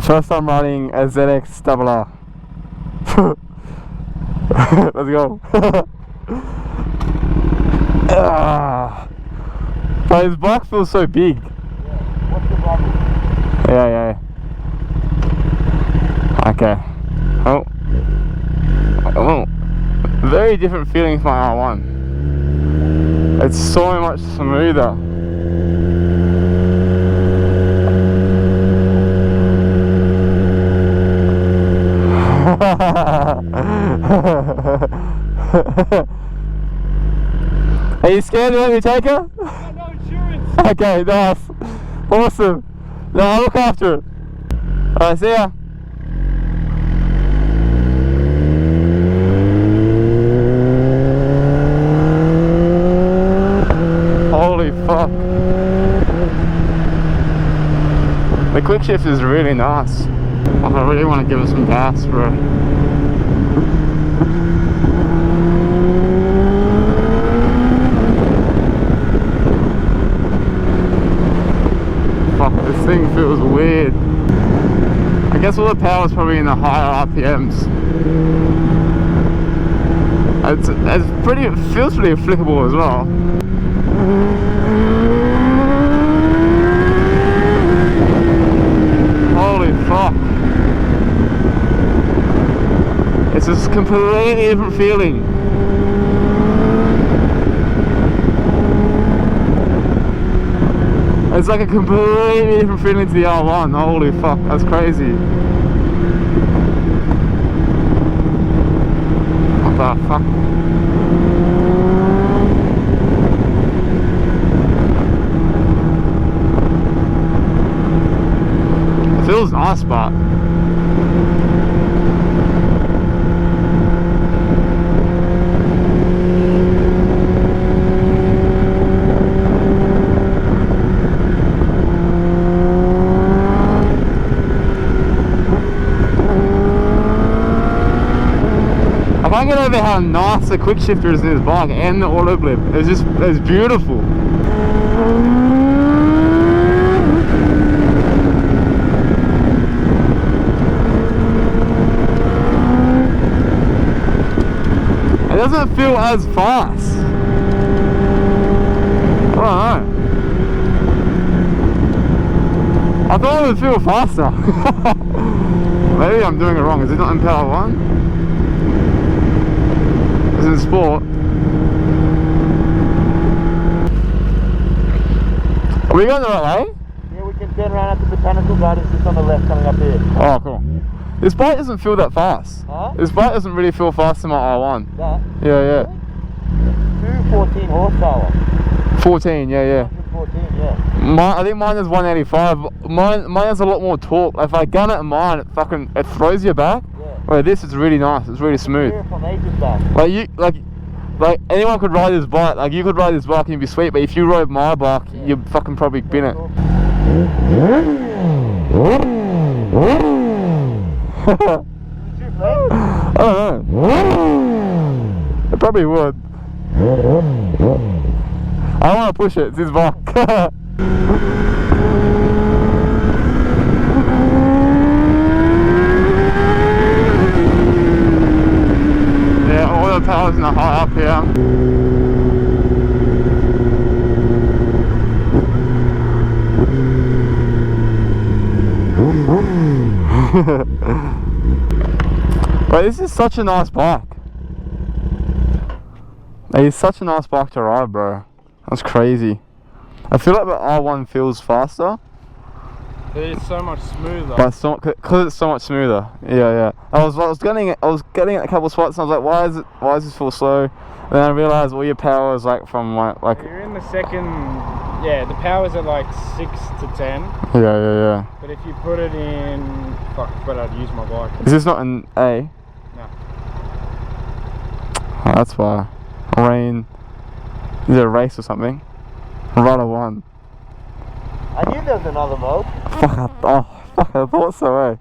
First time riding a ZX10RR. Let's go. But his bike feels so big. Yeah. What's the problem? Yeah. Okay. Oh. Very different feeling from my R1. It's so much smoother. Are you scared to let me take her? No insurance. Okay, nice. Awesome. No, I'll look after it. Alright, see ya. Holy fuck. The quick shift is really nice. I really want to give it some gas, bro. Fuck, this thing feels weird. I guess all the power is probably in the higher RPMs. It feels pretty flickable as well. Holy fuck. It's a completely different feeling. It's like a completely different feeling to the R1. Holy fuck, that's crazy. What the fuck? It feels nice, but I can't get over how nice the quick shifter is in this bike and the auto blip. It's beautiful. It doesn't feel as fast. I don't know. I thought it would feel faster. Maybe I'm doing it wrong. Is it not in Power 1? It's in Sport. Are we going the right way? Yeah, we can turn around at the Botanical Gardens just on the left coming up here. Oh, cool. This bike doesn't feel that fast. Huh? This bike doesn't really feel fast in my R1. That? Yeah. 214 horsepower. 14, yeah. 114, yeah. I think mine is 185. Mine has a lot more torque. If I gun it in mine, it throws you back. Yeah. Where this is really nice. It's really smooth. From ages back. Like anyone could ride this bike. Like you could ride this bike and you'd be sweet. But if you rode my bike, you'd fucking probably bin it. I don't know. It probably would. I don't want to push it. It's his bike. Yeah, all the power's in the high up here. But this is such a nice bike. It's such a nice bike to ride, bro. That's crazy. I feel like the R1 feels faster. It's so much smoother. But because it's so much smoother. Yeah. I was getting a couple of spots and I was like, why does this feel slow? And then I realized all your power is like from like You're in the second. Yeah, the power's at like 6 to 10. Yeah. But if you put it in, fuck, I forgot how to use my bike. Is this not an A? No. Oh, that's why. Rain. Is it a race or something? Rider 1. I knew there was another mode. Fuck, I thought so, eh?